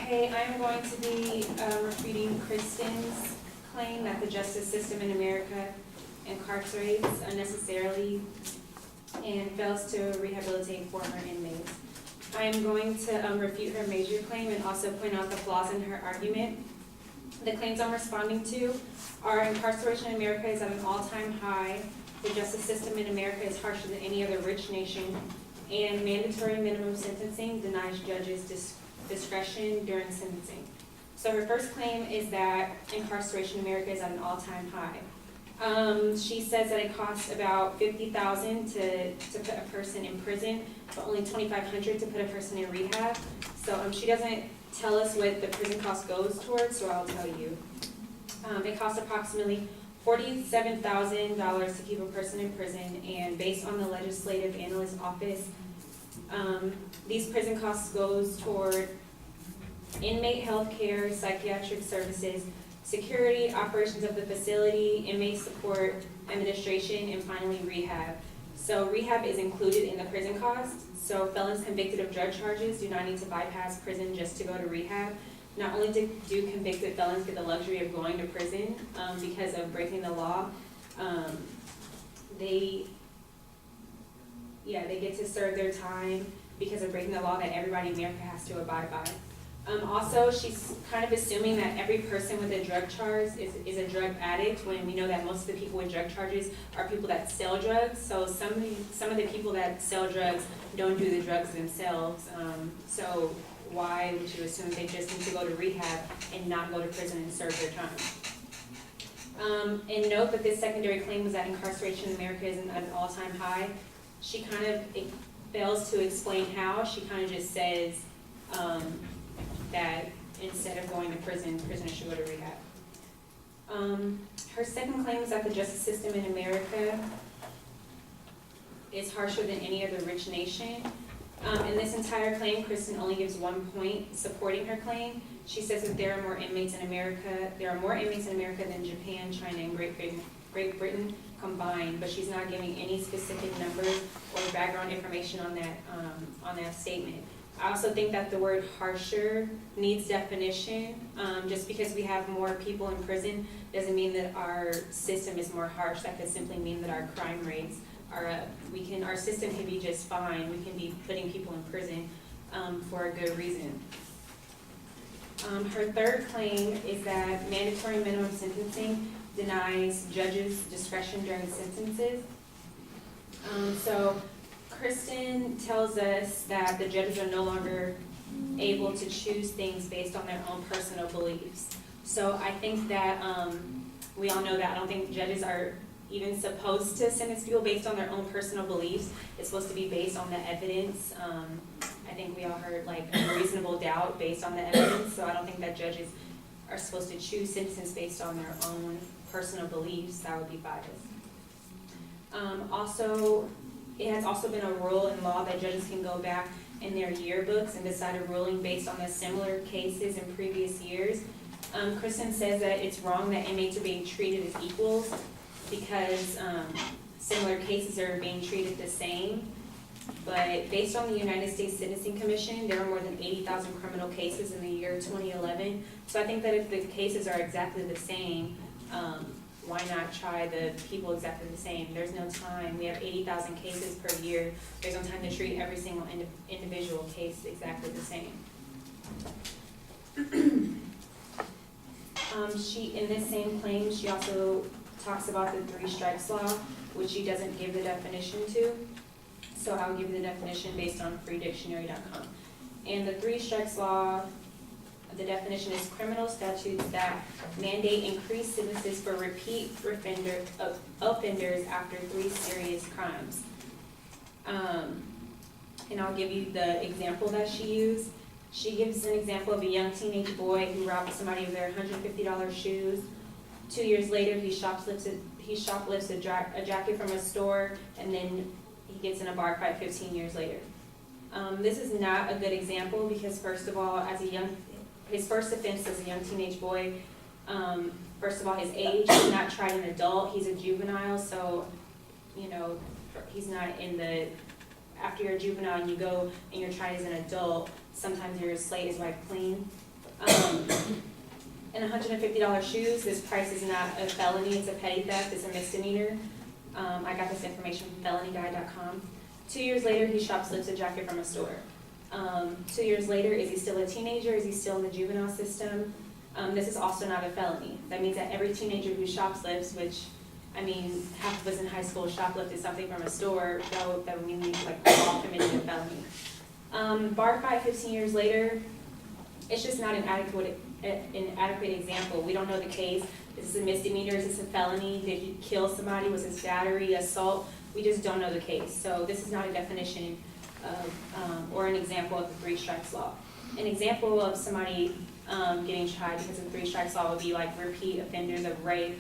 Okay, I'm going to be refuting Kristen's claim that the justice system in America incarcerates unnecessarily and fails to rehabilitate former inmates. I am going to refute her major claim and also point out the flaws in her argument. The claims I'm responding to are incarceration in America is at an all-time high, the justice system in America is harsher than any other rich nation, and mandatory minimum sentencing denies judges discretion during sentencing. So her first claim is that incarceration in America is at an all-time high. She says that it costs about $50,000 to put a person in prison, but only $2,500 to put a person in rehab. So she doesn't tell us what the prison cost goes towards, so I'll tell you. It costs approximately $47,000 to keep a person in prison, and based on the Legislative Analyst Office, these prison costs goes toward inmate health care, psychiatric services, security, operations of the facility, inmate support, administration, and finally rehab. So rehab is included in the prison cost. So felons convicted of drug charges do not need to bypass prison just to go to rehab. Not only do convicted felons get the luxury of going to prison because of breaking the law, they get to serve their time because of breaking the law that everybody in America has to abide by. Also, she's kind of assuming that every person with a drug charge is a drug addict, when we know that most of the people with drug charges are people that sell drugs. So some of the people that sell drugs don't do the drugs themselves. So why would you assume they just need to go to rehab and not go to prison and serve their time? And note that this secondary claim is that incarceration in America is at an all-time high. She kind of fails to explain how. She kind of just says that instead of going to prison, prisoners should go to rehab. Her second claim is that the justice system in America is harsher than any other rich nation. In this entire claim, Kristen only gives 1 point supporting her claim. She says that there are more inmates in America than Japan, China, and Great Britain combined, but she's not giving any specific numbers or background information on that statement. I also think that the word harsher needs definition. Just because we have more people in prison doesn't mean that our system is more harsh. That could simply mean that our crime rates are up. Our system can be just fine. We can be putting people in prison for a good reason. Her third claim is that mandatory minimum sentencing denies judges discretion during sentences. So Kristen tells us that the judges are no longer able to choose things based on their own personal beliefs. So I think that we all know that. I don't think judges are even supposed to sentence people based on their own personal beliefs. It's supposed to be based on the evidence. I think we all heard like a reasonable doubt based on the evidence. So I don't think that judges are supposed to choose sentences based on their own personal beliefs. That would be biased. Also, it has also been a rule in law that judges can go back in their yearbooks and decide a ruling based on the similar cases in previous years. Kristen says that it's wrong that inmates are being treated as equals because similar cases are being treated the same. But based on the United States Sentencing Commission, there were more than 80,000 criminal cases in the year 2011. So I think that if the cases are exactly the same, why not try the people exactly the same? There's no time. We have 80,000 cases per year. There's no time to treat every single individual case exactly the same. In this same claim, she also talks about the 3 strikes law, which she doesn't give the definition to. So I'll give you the definition based on freedictionary.com. And the 3 strikes law, the definition is criminal statutes that mandate increased sentences for repeat offenders after 3 serious crimes. And I'll give you the example that she used. She gives an example of a young teenage boy who robbed somebody of their $150 shoes. 2 years later, he shoplifts a jacket from a store, and then he gets in a bar fight 15 years later. This is not a good example because, first of all, his first offense as a young teenage boy, first of all, his age, he's not tried an adult, he's a juvenile, so, he's not after you're a juvenile and you go and you're tried as an adult, sometimes your slate is wiped clean. And $150 shoes, this price is not a felony, it's a petty theft, it's a misdemeanor. I got this information from felonyguide.com. 2 years later, he shoplifts a jacket from a store. 2 years later, is he still a teenager? Is he still in the juvenile system? This is also not a felony. That means that every teenager who shoplifts, which, I mean, half of us in high school shoplifted something from a store, that would mean like we're all committing a felony. Bar fight 15 years later, it's just not an adequate example. We don't know the case. Is this a misdemeanor? Is this a felony? Did he kill somebody? Was this battery, assault? We just don't know the case. So this is not a definition of, or an example of the three strikes law. An example of somebody getting tried because of the three strikes law would be like repeat offenders of rape,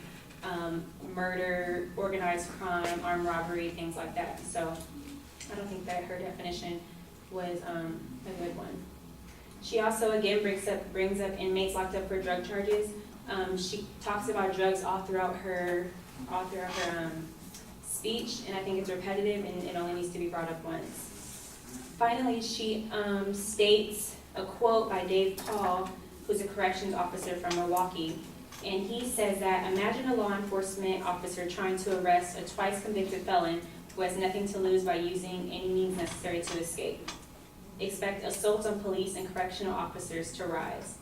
murder, organized crime, armed robbery, things like that. So I don't think that her definition was a good one. She also again brings up inmates locked up for drug charges. She talks about drugs all throughout her speech, and I think it's repetitive and it only needs to be brought up once. Finally, she states a quote by Dave Paul, who's a corrections officer from Milwaukee, and he says that, imagine a law enforcement officer trying to arrest a twice convicted felon who has nothing to lose by using any means necessary to escape. Expect assault on police and correctional officers to rise.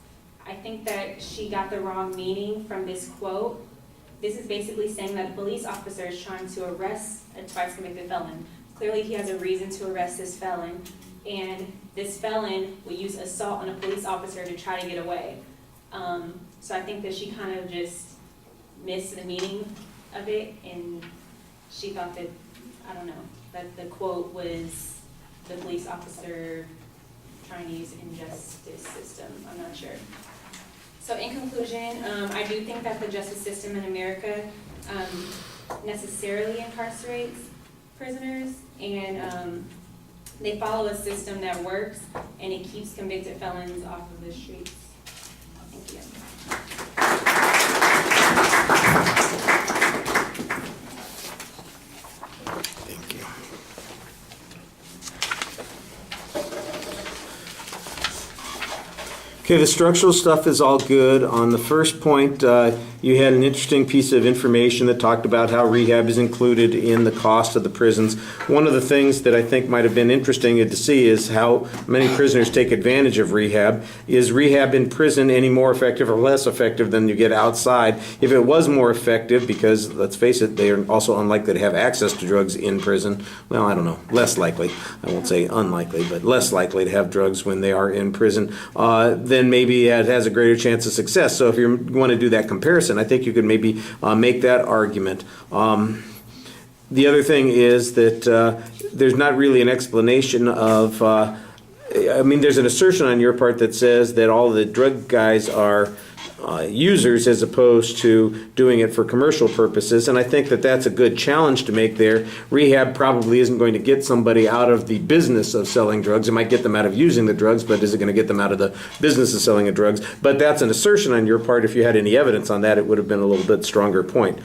I think that she got the wrong meaning from this quote. This is basically saying that a police officer is trying to arrest a twice convicted felon. Clearly he has a reason to arrest this felon, and this felon will use assault on a police officer to try to get away. So I think that she kind of just missed the meaning of it, and she thought that, I don't know, that the quote was the police officer trying to use the injustice system. I'm not sure. So in conclusion, I do think that the justice system in America necessarily incarcerates prisoners, and they follow a system that works, and it keeps convicted felons off of the streets. Thank you. Thank you. Okay, the structural stuff is all good. On the first point, you had an interesting piece of information that talked about how rehab is included in the cost of the prisons. One of the things that I think might have been interesting to see is how many prisoners take advantage of rehab. Is rehab in prison any more effective or less effective than you get outside? If it was more effective, because let's face it, they are also unlikely to have access to drugs in prison. Well, I don't know, less likely. I won't say unlikely, but less likely to have drugs when they are in prison. Then maybe it has a greater chance of success. So if you want to do that comparison, I think you could maybe make that argument. The other thing is that there's not really an explanation of, there's an assertion on your part that says that all the drug guys are users as opposed to doing it for commercial purposes, and I think that that's a good challenge to make there. Rehab probably isn't going to get somebody out of the business of selling drugs. It might get them out of using the drugs, but is it going to get them out of the business of selling the drugs? But that's an assertion on your part. If you had any evidence on that, it would have been a little bit stronger point.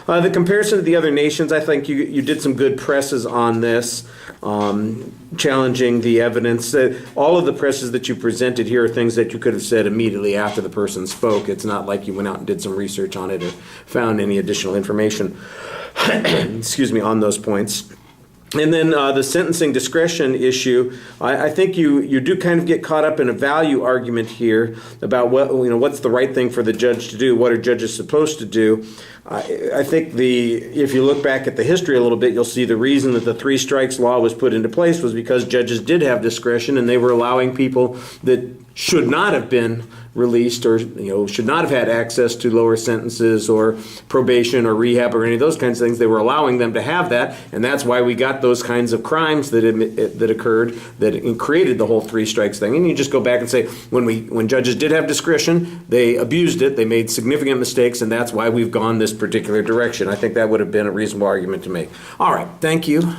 The comparison to the other nations, I think you did some good presses on this, challenging the evidence. All of the presses that you presented here are things that you could have said immediately after the person spoke. It's not like you went out and did some research on it or found any additional information excuse me, on those points. And then the sentencing discretion issue, I think you do kind of get caught up in a value argument here about what's the right thing for the judge to do, what are judges supposed to do. I think if you look back at the history a little bit, you'll see the reason that the three strikes law was put into place was because judges did have discretion, and they were allowing people that should not have been released or should not have had access to lower sentences or probation or rehab or any of those kinds of things. They were allowing them to have that, and that's why we got those kinds of crimes that occurred that created the whole three strikes thing. And you just go back and say when judges did have discretion, they abused it, they made significant mistakes, and that's why we've gone this particular direction. I think that would have been a reasonable argument to make. All right, thank you.